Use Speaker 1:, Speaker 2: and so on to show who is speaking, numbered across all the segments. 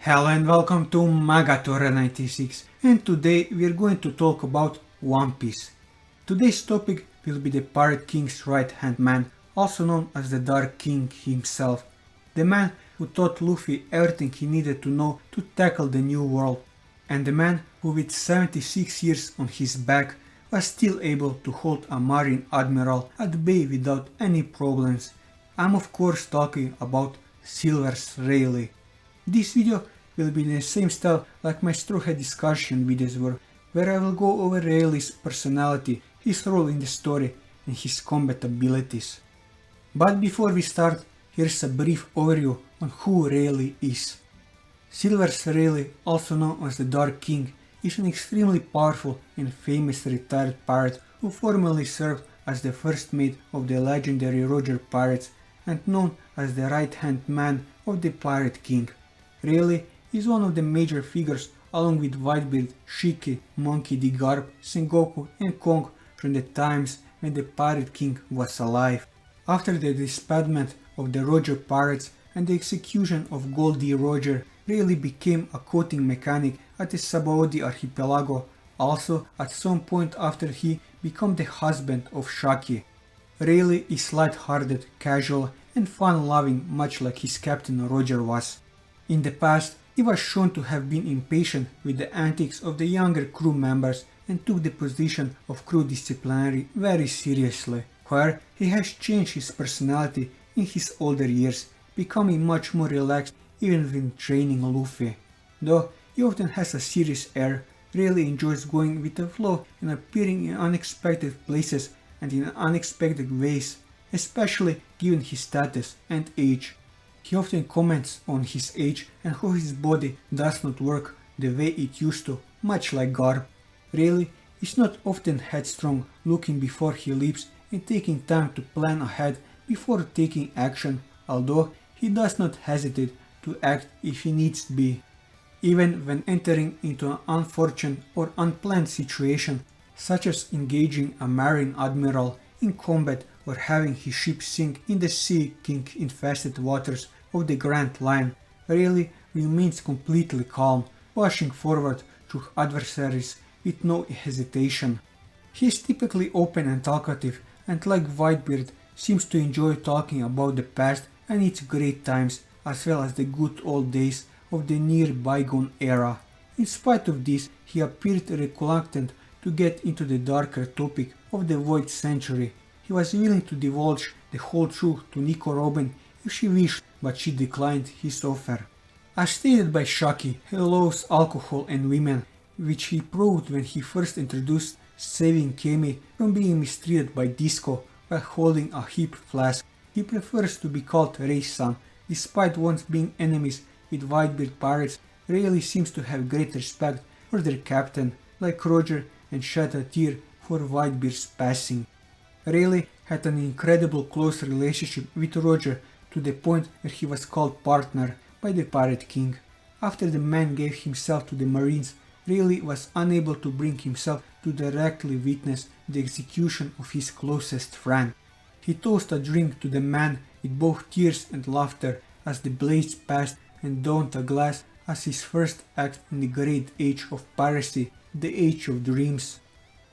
Speaker 1: Hello and welcome to Magatora96, and today we are going to talk about One Piece. Today's topic will be the Pirate King's right hand man, also known as the Dark King himself, the man who taught Luffy everything he needed to know to tackle the new world, and the man who with 76 years on his back was still able to hold a Marine Admiral at bay without any problems. I'm of course talking about Silvers Rayleigh. This video will be in the same style like my Straw Hat discussion videos were, where I will go over Rayleigh's personality, his role in the story and his combat abilities. But before we start, here's a brief overview on who Rayleigh is. Silvers Rayleigh, also known as the Dark King, is an extremely powerful and famous retired pirate who formerly served as the first mate of the legendary Roger pirates and known as the right-hand man of the Pirate King. Rayleigh is one of the major figures along with Whitebeard, Shiki, Monkey D. Garp, Sengoku and Kong from the times when the Pirate King was alive. After the disbandment of the Roger pirates and the execution of Goldie Roger, Rayleigh became a coating mechanic at the Sabaody archipelago, also at some point after he became the husband of Shaki. Rayleigh is light-hearted, casual and fun-loving, much like his captain Roger was. In the past, he was shown to have been impatient with the antics of the younger crew members and took the position of crew disciplinary very seriously. However, he has changed his personality in his older years, becoming much more relaxed even when training Luffy. Though he often has a serious air, Rayleigh enjoys going with the flow and appearing in unexpected places and in unexpected ways, especially given his status and age. He often comments on his age and how his body does not work the way it used to, much like Garp. Rayleigh is not often headstrong, looking before he leaps and taking time to plan ahead before taking action, although he does not hesitate to act if he needs to be. Even when entering into an unfortunate or unplanned situation, such as engaging a Marine Admiral in combat or having his ship sink in the Sea King-infested waters of the Grand Line, Rayleigh remains completely calm, pushing forward through adversaries with no hesitation. He is typically open and talkative, and like Whitebeard, seems to enjoy talking about the past and its great times, as well as the good old days of the near bygone era. In spite of this, he appeared reluctant to get into the darker topic of the Void Century. He was willing to divulge the whole truth to Nico Robin if she wished, but she declined his offer. As stated by Shaki, he loves alcohol and women, which he proved when he first introduced saving Kemi from being mistreated by Disco while holding a hip flask. He prefers to be called Ray-san. Despite once being enemies with Whitebeard pirates, Rayleigh seems to have great respect for their captain, like Roger, and shed a tear for Whitebeard's passing. Rayleigh had an incredible close relationship with Roger to the point where he was called partner by the Pirate King. After the man gave himself to the Marines, Rayleigh was unable to bring himself to directly witness the execution of his closest friend. He tossed a drink to the man with both tears and laughter as the blades passed and donned a glass as his first act in the great age of piracy, the Age of Dreams.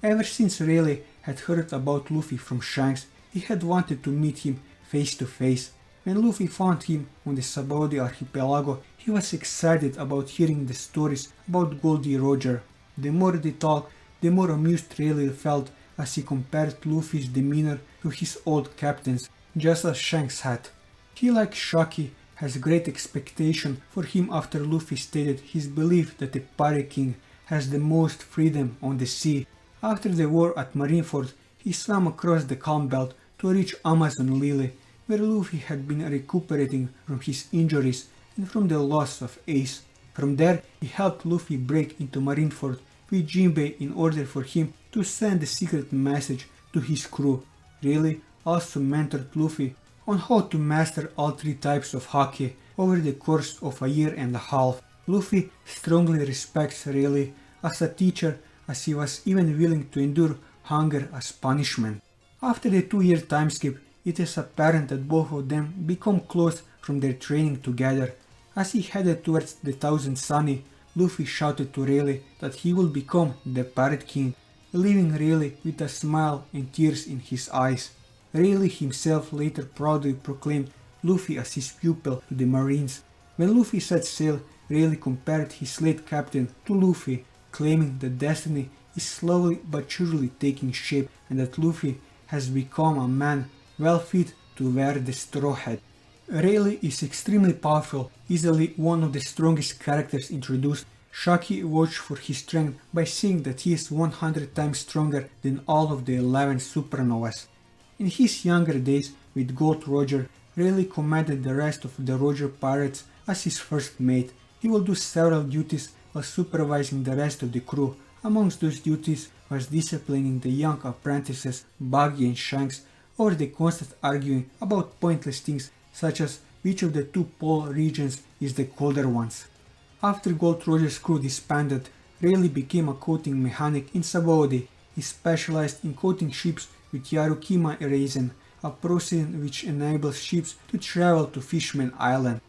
Speaker 1: Ever since Rayleigh had heard about Luffy from Shanks, he had wanted to meet him face to face. When Luffy found him on the Sabaody archipelago, he was excited about hearing the stories about Goldie Roger. The more they talked, the more amused Rayleigh felt as he compared Luffy's demeanor to his old captain's, just as Shanks had. He, like Shaki, has great expectation for him after Luffy stated his belief that the Pirate King has the most freedom on the sea. After the war at Marineford, he swam across the Calm Belt to reach Amazon Lily, where Luffy had been recuperating from his injuries and from the loss of Ace. From there, he helped Luffy break into Marineford with Jinbei in order for him to send the secret message to his crew. Rayleigh also mentored Luffy on how to master all three types of Haki over the course of a year and a half. Luffy strongly respects Rayleigh as a teacher, as he was even willing to endure hunger as punishment. After the 2-year time skip, it is apparent that both of them become close from their training together. As he headed towards the Thousand Sunny, Luffy shouted to Rayleigh that he would become the Pirate King, leaving Rayleigh with a smile and tears in his eyes. Rayleigh himself later proudly proclaimed Luffy as his pupil to the Marines. When Luffy set sail, Rayleigh compared his late captain to Luffy, claiming that destiny is slowly but surely taking shape and that Luffy has become a man well fit to wear the straw hat. Rayleigh is extremely powerful, easily one of the strongest characters introduced. Shaki vouched for his strength by saying that he is 100 times stronger than all of the 11 supernovas. In his younger days with Gold Roger, Rayleigh commanded the rest of the Roger pirates as his first mate. He will do several duties while supervising the rest of the crew. Amongst those duties was disciplining the young apprentices Buggy and Shanks over the constant arguing about pointless things such as which of the two pole regions is the colder ones. After Gold Roger's crew disbanded, Rayleigh became a coating mechanic in Sabaody. He specialized in coating ships with Yarukima resin, a process which enables ships to travel to Fishman Island.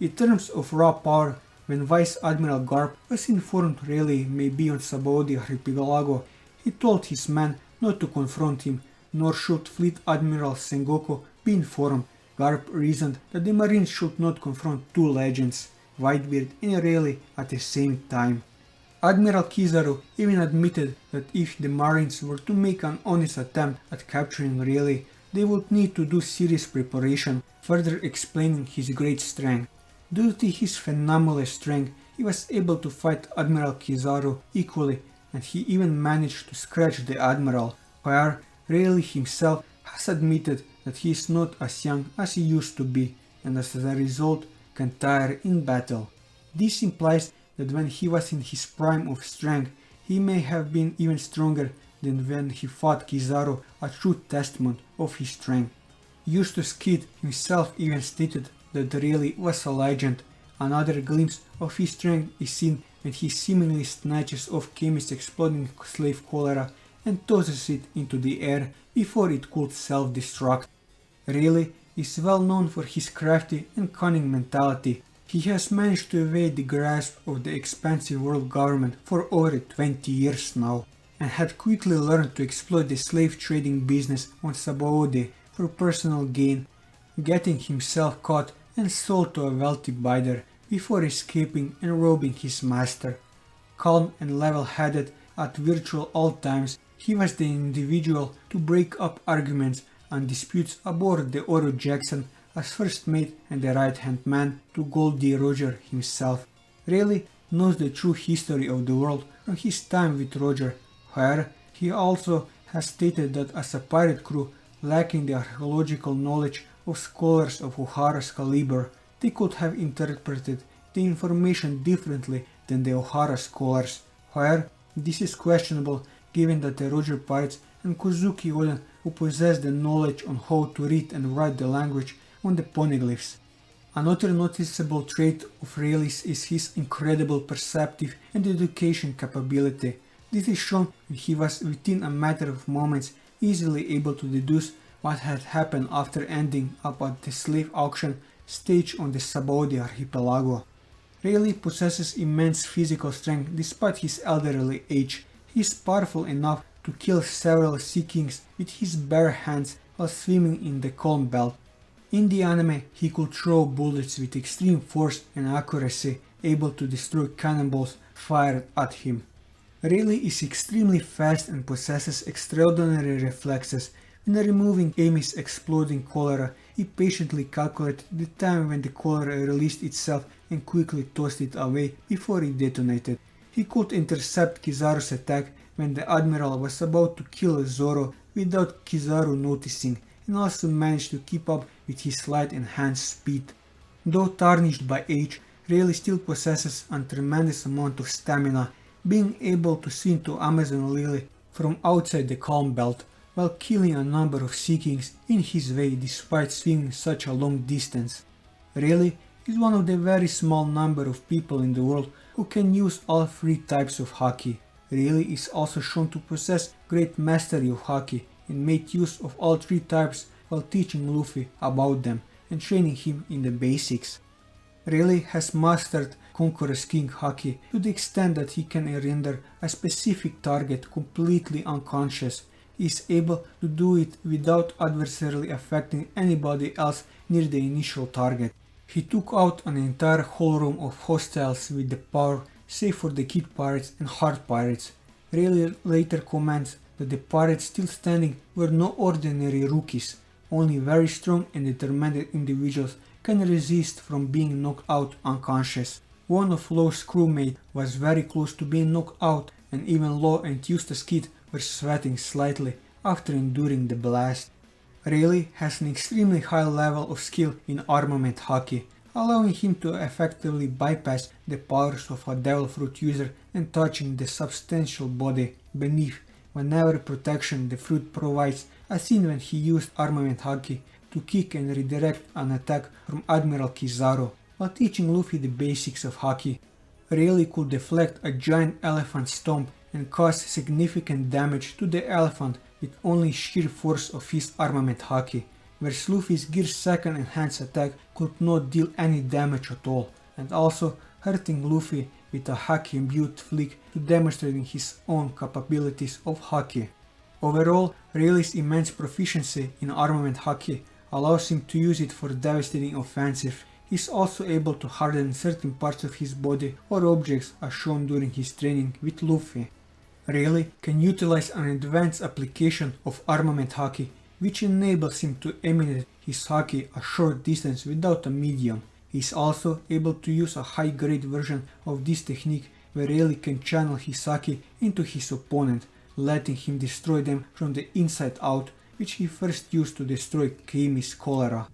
Speaker 1: In terms of raw power, when Vice Admiral Garp was informed Rayleigh may be on Sabaody archipelago, he told his men not to confront him, nor should Fleet Admiral Sengoku be informed. Garp reasoned that the Marines should not confront two legends, Whitebeard and Rayleigh, at the same time. Admiral Kizaru even admitted that if the Marines were to make an honest attempt at capturing Rayleigh, they would need to do serious preparation, further explaining his great strength. Due to his phenomenal strength, he was able to fight Admiral Kizaru equally, and he even managed to scratch the Admiral. However, Rayleigh himself has admitted that he is not as young as he used to be, and as a result can tire in battle. This implies that when he was in his prime of strength, he may have been even stronger than when he fought Kizaru, a true testament of his strength. Eustace Kidd himself even stated that Rayleigh was a legend. Another glimpse of his strength is seen when he seemingly snatches off Kami's exploding slave cholera and tosses it into the air before it could self-destruct. Rayleigh is well known for his crafty and cunning mentality. He has managed to evade the grasp of the expansive world government for over 20 years now, and had quickly learned to exploit the slave trading business on Sabaody for personal gain, getting himself caught and sold to a wealthy bidder before escaping and robbing his master. Calm and level-headed at virtual all times, he was the individual to break up arguments and disputes aboard the Oro Jackson as first mate and the right-hand man to Goldie Roger himself. Rayleigh knows the true history of the world from his time with Roger. However, he also has stated that as a pirate crew lacking the archaeological knowledge of scholars of O'Hara's caliber, they could have interpreted the information differently than the O'Hara scholars. However, this is questionable given that the Roger pirates and Kozuki Oden who possess the knowledge on how to read and write the language on the poneglyphs. Another noticeable trait of Rayleigh is his incredible perceptive and education capability. This is shown when he was within a matter of moments easily able to deduce what had happened after ending up at the slave auction stage on the Sabaody archipelago. Rayleigh possesses immense physical strength despite his elderly age. He is powerful enough to kill several Sea Kings with his bare hands while swimming in the calm belt. In the anime, he could throw bullets with extreme force and accuracy, able to destroy cannonballs fired at him. Rayleigh is extremely fast and possesses extraordinary reflexes. When removing Amy's exploding cholera, he patiently calculated the time when the cholera released itself and quickly tossed it away before it detonated. He could intercept Kizaru's attack when the Admiral was about to kill Zoro without Kizaru noticing, and also managed to keep up with his light enhanced speed. Though tarnished by age, Rayleigh still possesses a tremendous amount of stamina, being able to swim to Amazon Lily from outside the calm belt, while killing a number of Sea Kings in his way despite swimming such a long distance. Rayleigh is one of the very small number of people in the world who can use all three types of Haki. Rayleigh is also shown to possess great mastery of Haki and made use of all three types while teaching Luffy about them and training him in the basics. Rayleigh has mastered Conqueror's King Haki to the extent that he can render a specific target completely unconscious. He is able to do it without adversarially affecting anybody else near the initial target. He took out an entire whole room of hostiles with the power, save for the Kid Pirates and Hard Pirates. Rayleigh later comments that the pirates still standing were no ordinary rookies. Only very strong and determined individuals can resist from being knocked out unconscious. One of Law's crewmates was very close to being knocked out, and even Law and Eustace Kid were sweating slightly after enduring the blast. Rayleigh has an extremely high level of skill in armament haki, allowing him to effectively bypass the powers of a Devil Fruit user and touching the substantial body beneath whenever protection the fruit provides, as seen when he used armament haki to kick and redirect an attack from Admiral Kizaru. While teaching Luffy the basics of haki, Rayleigh could deflect a giant elephant stomp and cause significant damage to the elephant with only sheer force of his armament haki, whereas Luffy's Gear 2nd enhanced attack could not deal any damage at all, and also hurting Luffy with a haki imbued flick to demonstrating his own capabilities of haki. Overall, Rayleigh's immense proficiency in armament haki allows him to use it for devastating offensive. He is also able to harden certain parts of his body or objects as shown during his training with Luffy. Rayleigh can utilize an advanced application of armament haki, which enables him to emanate his haki a short distance without a medium. He is also able to use a high-grade version of this technique where Rayleigh can channel his haki into his opponent, letting him destroy them from the inside out, which he first used to destroy Kami's cholera.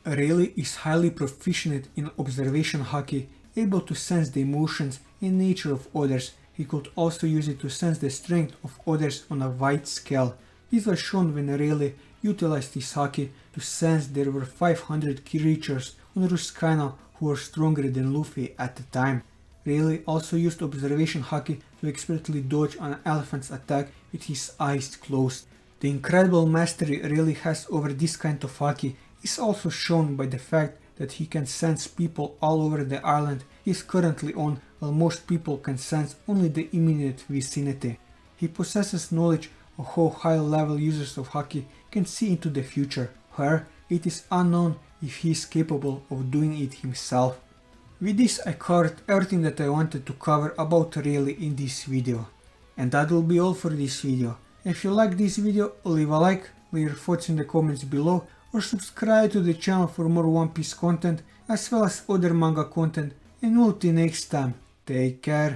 Speaker 1: Rayleigh is highly proficient in observation haki, able to sense the emotions and nature of others. He could also use it to sense the strength of others on a wide scale. This was shown when Rayleigh utilized his haki to sense there were 500 creatures on Ruskana who were stronger than Luffy at the time. Rayleigh also used observation haki to expertly dodge an elephant's attack with his eyes closed. The incredible mastery Rayleigh has over this kind of haki is also shown by the fact that he can sense people all over the island he is currently on, while most people can sense only the immediate vicinity. He possesses knowledge of how high-level users of haki can see into the future, where it is unknown if he is capable of doing it himself. With this I covered everything that I wanted to cover about Rayleigh in this video. And that will be all for this video. If you like this video, leave a like, leave your thoughts in the comments below, or subscribe to the channel for more One Piece content as well as other manga content, and until next time, take care.